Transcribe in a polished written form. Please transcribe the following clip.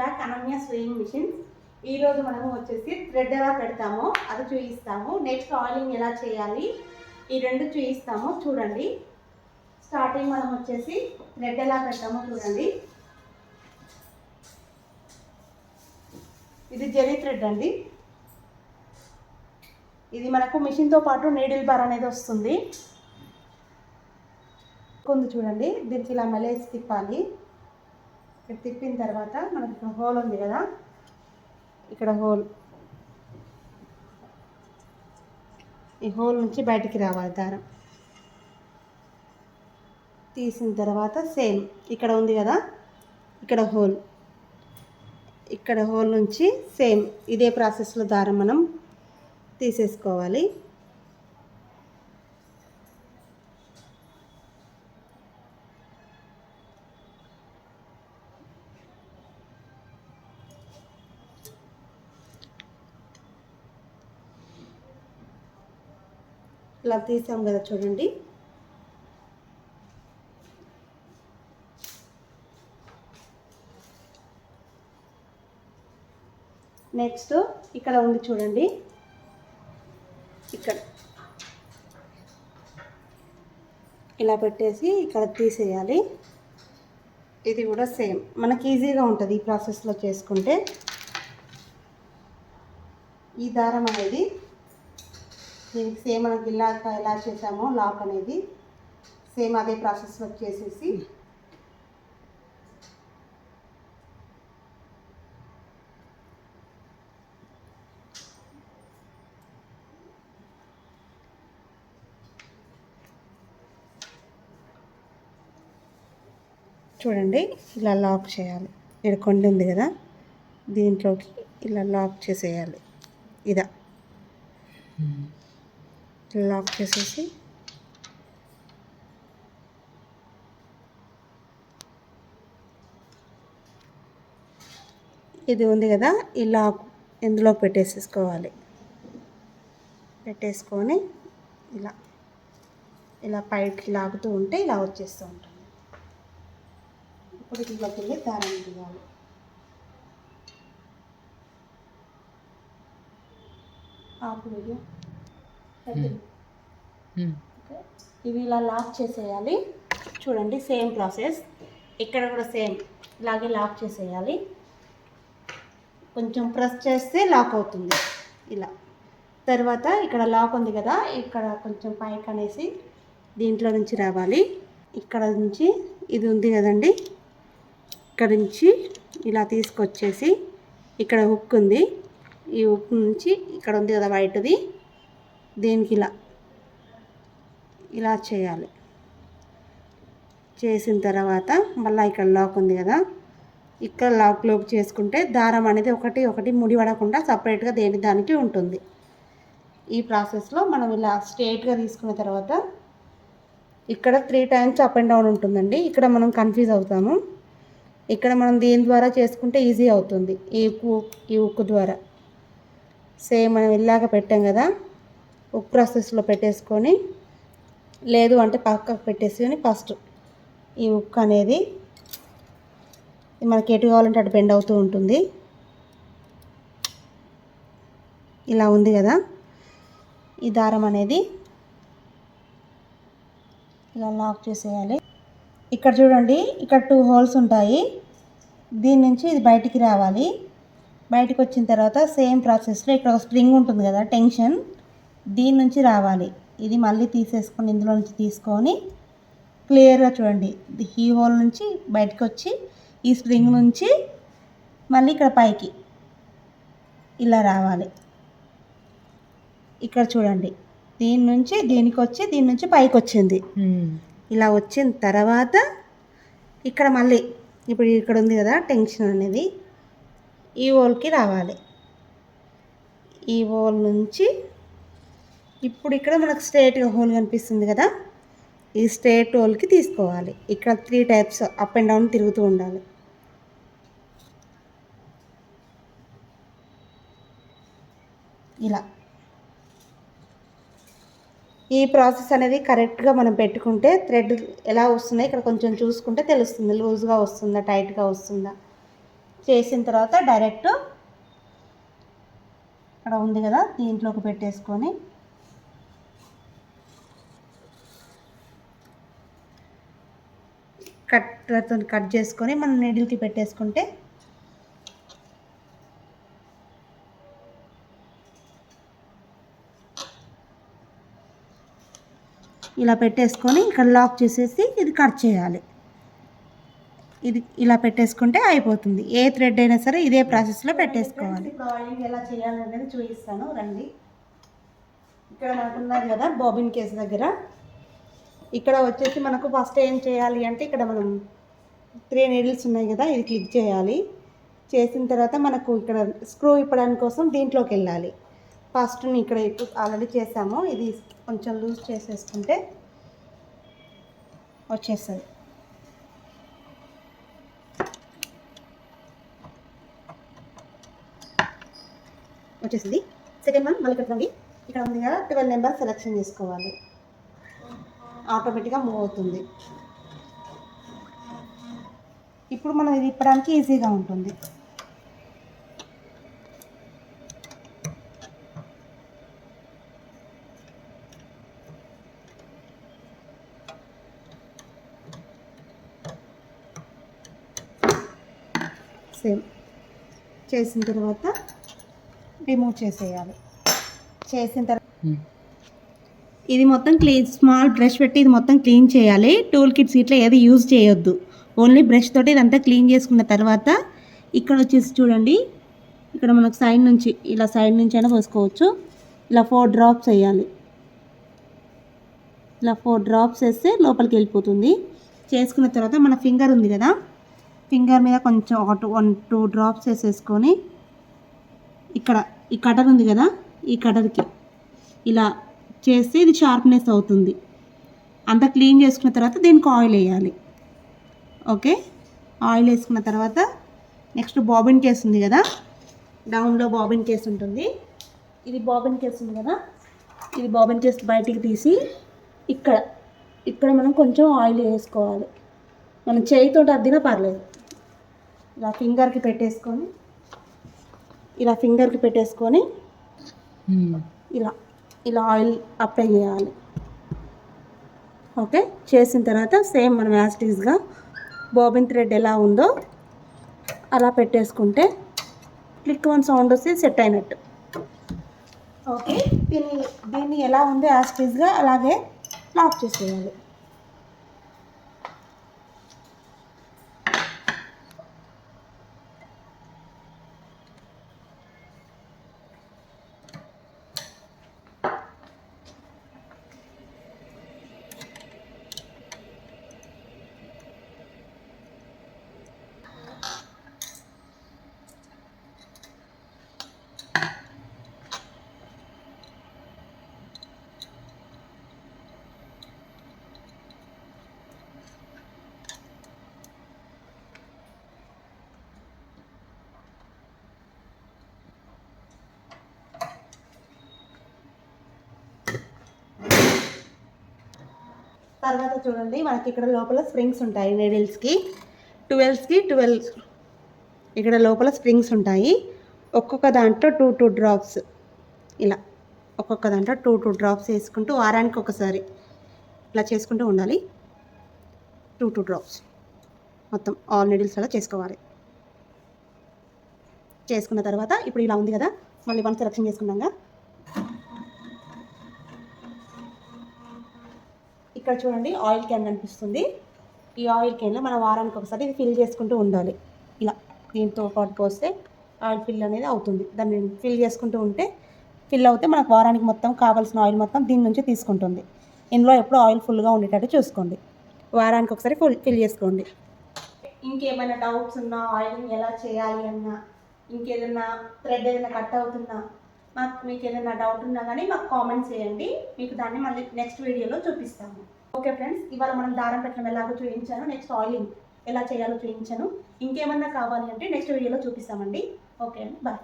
Back Ananya swing machine. ఈరోజు మనము వచ్చేసి థ్రెడ్ ఎలా పెడతామో అది చూపిస్తాము. నెక్స్ట్ ఆయిలింగ్ ఎలా చేయాలి ఈ రెండు చూపిస్తాము. చూడండి, స్టార్టింగ్ మనం వచ్చేసి థ్రెడ్ ఎలా పెడతామో చూడండి. ఇది జెరీ థ్రెడ్ అండి. ఇది మనకు మిషన్తో పాటు నీడిల్ బార్ అనేది వస్తుంది. కొంచెం చూడండి, దీనికి ఇలా మలేసి తిప్పాలి. ఇక్కడ తిప్పిన తర్వాత మనకి ఇక్కడ హోల్ ఉంది కదా, ఇక్కడ హోల్, ఈ హోల్ నుంచి బయటికి రావాలి దారం. తీసిన తర్వాత సేమ్ ఇక్కడ ఉంది కదా, ఇక్కడ హోల్, ఇక్కడ హోల్ నుంచి సేమ్ ఇదే ప్రాసెస్లో దారం మనం తీసేసుకోవాలి. ఇలా తీసాం కదా చూడండి. నెక్స్ట్ ఇక్కడ ఉంది చూడండి, ఇక్కడ ఇలా పెట్టేసి ఇక్కడ తీసేయాలి. ఇది కూడా సేమ్ మనకి ఈజీగా ఉంటుంది ఈ ప్రాసెస్లో చేసుకుంటే. ఈ దారం అనేది దీనికి సేమ్ మనకి ఇలాగా ఎలా చేసామో లాక్ అనేది సేమ్ అదే ప్రాసెస్లో చేసేసి చూడండి ఇలా లాక్ చేయాలి. ఇక్కడ కొండ ఉంది కదా, దీంట్లోకి ఇలా లాక్ చేసేయాలి. ఇదా లాక్ చేసేసి ఇది ఉంది కదా, ఈ లాక్ ఇందులో పెట్టేసుకోవాలి. పెట్టేసుకొని ఇలా ఇలా పైకి లాగుతూ ఉంటే ఇలా వచ్చేస్తూ ఉంటుంది. ఇప్పుడు ఇంట్లోకి వెళ్ళి దారం తీయాలి. ఇవి ఇలా లాక్ చేసేయాలి. చూడండి, సేమ్ ప్రాసెస్ ఇక్కడ కూడా సేమ్ ఇలాగే లాక్ చేసేయాలి. కొంచెం ప్రెస్ చేస్తే లాక్ అవుతుంది ఇలా. తర్వాత ఇక్కడ లాక్ ఉంది కదా, ఇక్కడ కొంచెం పైకి అనేసి దీంట్లో నుంచి రావాలి. ఇక్కడ నుంచి ఇది ఉంది కదండి, ఇక్కడ నుంచి ఇలా తీసుకొచ్చేసి ఇక్కడ హుక్ ఉంది, ఈ హుక్ నుంచి ఇక్కడ ఉంది కదా వైట్ది, దీనికి ఇలా ఇలా చేయాలి. చేసిన తర్వాత మళ్ళీ ఇక్కడ లాక్ ఉంది కదా, ఇక్కడ లాక్లోకి చేసుకుంటే దారం అనేది ఒకటి ఒకటి ముడిపడకుండా సపరేట్గా దేని దానికి ఉంటుంది. ఈ ప్రాసెస్లో మనం ఇలా స్ట్రైట్గా తీసుకున్న తర్వాత ఇక్కడ 3 టైమ్స్ అప్ అండ్ డౌన్ ఉంటుందండి. ఇక్కడ మనం కన్ఫ్యూజ్ అవుతాము. ఇక్కడ మనం దీని ద్వారా చేసుకుంటే ఈజీ అవుతుంది. ఈ ఉక్కు ద్వారా సేమ్ మనం ఇలాగ పెట్టాం కదా, ఉక్కు ప్రాసెస్లో పెట్టేసుకొని, లేదు అంటే పక్కకు పెట్టేసుకొని ఫస్ట్ ఈ ఉక్కు అనేది మనకి ఎటు కావాలంటే అటు బెండ్ అవుతూ ఉంటుంది. ఇలా ఉంది కదా, ఈ దారం అనేది ఇలా లాక్ చేసేయాలి. ఇక్కడ చూడండి, ఇక్కడ 2 హోల్స్ ఉంటాయి. దీని నుంచి ఇది బయటికి రావాలి. బయటికి వచ్చిన తర్వాత సేమ్ ప్రాసెస్లో ఇక్కడ ఒక స్ప్రింగ్ ఉంటుంది కదా, టెన్షన్, దీని నుంచి రావాలి. ఇది మళ్ళీ తీసేసుకొని ఇందులో నుంచి తీసుకొని క్లియర్గా చూడండి, ఈ హోల్ నుంచి బయటకు వచ్చి ఈ స్ప్రింగ్ నుంచి మళ్ళీ ఇక్కడ పైకి ఇలా రావాలి. ఇక్కడ చూడండి, దీని నుంచి దీనికి వచ్చి దీని నుంచి పైకి వచ్చింది. ఇలా వచ్చిన తర్వాత ఇక్కడ మళ్ళీ ఇప్పుడు ఇక్కడ ఉంది కదా టెన్షన్ అనేది, ఈ హోల్కి రావాలి. ఈ హోల్ నుంచి ఇప్పుడు ఇక్కడ మనకు స్ట్రైట్గా హోల్ కనిపిస్తుంది కదా, ఈ స్ట్రైట్ హోల్కి తీసుకోవాలి. ఇక్కడ 3 టైప్స్ అప్ అండ్ డౌన్ తిరుగుతూ ఉండాలి. ఇలా ఈ ప్రాసెస్ అనేది కరెక్ట్గా మనం పెట్టుకుంటే థ్రెడ్ ఎలా వస్తుందో ఇక్కడ కొంచెం చూసుకుంటే తెలుస్తుంది. లూజ్గా వస్తుందా, టైట్గా వస్తుందా. చేసిన తర్వాత డైరెక్ట్ ఇక్కడ ఉంది కదా దీంట్లోకి పెట్టేసుకొని కట్ చేసుకొని మనం నీడిల్కి పెట్టేసుకుంటే ఇలా పెట్టేసుకొని ఇక్కడ లాక్ చేసేసి ఇది కట్ చేయాలి. ఇది ఇలా పెట్టేసుకుంటే అయిపోతుంది. ఏ థ్రెడ్ అయినా సరే ఇదే ప్రాసెస్లో పెట్టేసుకోవాలి. ఇప్పుడు ఆయిలింగ్ ఎలా చేయాలి అనేది చూపిస్తాను రండి. ఇక్కడ మనకు ఉన్నది కదా బాబిన్ కేస్ దగ్గర, ఇక్కడ వచ్చేసి మనకు ఫస్ట్ ఏం చేయాలి అంటే ఇక్కడ మనం 3 నీడిల్స్ ఉన్నాయి కదా, ఇది క్లిక్ చేయాలి. చేసిన తర్వాత మనకు ఇక్కడ స్క్రూ ఇప్పడానికి కోసం దీంట్లోకి వెళ్ళాలి. ఫస్ట్ ఇక్కడ ఆల్రెడీ చేసాము, ఇది కొంచెం లూజ్ చేసేసుకుంటే వచ్చేస్తుంది. వచ్చేసింది. సెకండ్ వన్ మళ్ళీ పెట్టండి. ఇక్కడ ఉంది కదా 12 నెంబర్ సెలెక్షన్ చేసుకోవాలి, ఆటోమేటిక్గా మూవ్ అవుతుంది. ఇప్పుడు మనం ఇది ఇప్పడానికి ఈజీగా ఉంటుంది. సేమ్ చేసిన తర్వాత రిమూవ్ చేసేయాలి. చేసిన తర్వాత ఇది మొత్తం క్లీన్, స్మాల్ బ్రష్ పెట్టి ఇది మొత్తం క్లీన్ చేయాలి. టూల్ కిట్స్ ఇట్లా ఏది యూజ్ చేయొద్దు, ఓన్లీ బ్రష్ తోటి ఇదంతా క్లీన్ చేసుకున్న తర్వాత ఇక్కడ వచ్చేసి చూడండి, ఇక్కడ మనకు సైడ్ నుంచి ఇలా సైడ్ నుంచి అయినా పోసుకోవచ్చు. ఇలా 4 డ్రాప్స్ వేయాలి. ఇలా 4 డ్రాప్స్ వేస్తే లోపలికి వెళ్ళిపోతుంది. చేసుకున్న తర్వాత మన ఫింగర్ ఉంది కదా, ఫింగర్ మీద కొంచెం 1-2 డ్రాప్స్ వేసేసుకొని ఇక్కడ ఈ కటర్ ఉంది కదా, ఈ కటర్కి ఇలా చేస్తే ఇది షార్ప్నెస్ అవుతుంది. అంతా క్లీన్ చేసుకున్న తర్వాత దీనికి ఆయిల్ వేయాలి. ఓకే, ఆయిల్ వేసుకున్న తర్వాత నెక్స్ట్ బాబిన్ కేస్ ఉంది కదా, డౌన్లో బాబిన్ కేస్ ఉంటుంది. ఇది బాబిన్ కేస్ ఉంది కదా, ఇది బాబిన్ కేస్ బయటికి తీసి ఇక్కడ మనం కొంచెం ఆయిల్ వేసుకోవాలి. మనం చేయితో అద్దినా పర్లేదు. ఇలా ఫింగర్కి పెట్టేసుకొని ఇలా ఆయిల్ అప్లై చేయాలి. ఓకే, చేసిన తర్వాత సేమ్ మనం యాస్టీస్గా బాబిన్ థ్రెడ్ ఎలా ఉందో అలా పెట్టేసుకుంటే క్లిక్ వన్ సౌండ్ వస్తే సెట్ అయినట్టు. ఓకే, దీన్ని ఎలా ఉందో యాస్టీస్గా అలాగే లాక్ చేసేయాలి. తర్వాత చూడండి, మనకి ఇక్కడ లోపల స్ప్రింగ్స్ ఉంటాయి. నీడిల్స్కి 12 ఇక్కడ లోపల స్ప్రింగ్స్ ఉంటాయి. ఒక్కొక్క దాంట్లో 2 డ్రాప్స్, ఇలా ఒక్కొక్క దాంట్లో 2 డ్రాప్స్ వేసుకుంటూ వారానికి ఒకసారి ఇలా చేసుకుంటూ ఉండాలి. 2 డ్రాప్స్ మొత్తం ఆల్ నీడిల్స్ అలా చేసుకోవాలి. చేసుకున్న తర్వాత ఇప్పుడు ఇలా ఉంది కదా, మళ్ళీ 1 సెలెక్షన్ చేసుకున్నాక ఇక్కడ చూడండి ఆయిల్ క్యాన్ కనిపిస్తుంది. ఈ ఆయిల్ క్యాన్లో మనం వారానికి ఒకసారి ఇది ఫిల్ చేసుకుంటూ ఉండాలి. ఇలా దీంతో పాటు పోస్తే ఆయిల్ ఫిల్ అనేది అవుతుంది. దాన్ని ఫిల్ చేసుకుంటూ ఉంటే ఫిల్ అవుతే మనకు వారానికి మొత్తం కావాల్సిన ఆయిల్ మొత్తం దీని నుంచి తీసుకుంటుంది. ఇందులో ఎప్పుడు ఆయిల్ ఫుల్గా ఉండేటట్టు చూసుకోండి. వారానికి ఒకసారి ఫిల్ చేసుకోండి. ఇంకేమైనా డౌట్స్ ఉన్నా, ఆయిలింగ్ ఎలా చేయాలి అన్నా, ఇంకేదైనా థ్రెడ్ ఏదైనా కట్ అవుతున్నా, మీకు ఏదైనా డౌట్ ఉన్నా కానీ మాకు కామెంట్స్ చేయండి. మీకు దాన్ని మళ్ళీ నెక్స్ట్ వీడియోలో చూపిస్తాము. ఓకే ఫ్రెండ్స్, ఇవాళ మనం దారం పెట్టడం ఎలాగో చూపించాను, నెక్స్ట్ ఆయిలింగ్ ఎలా చేయాలో చూపించాను. ఇంకేమన్నా కావాలి అంటే నెక్స్ట్ వీడియోలో చూపిస్తామండి. ఓకే అండి, బాయ్.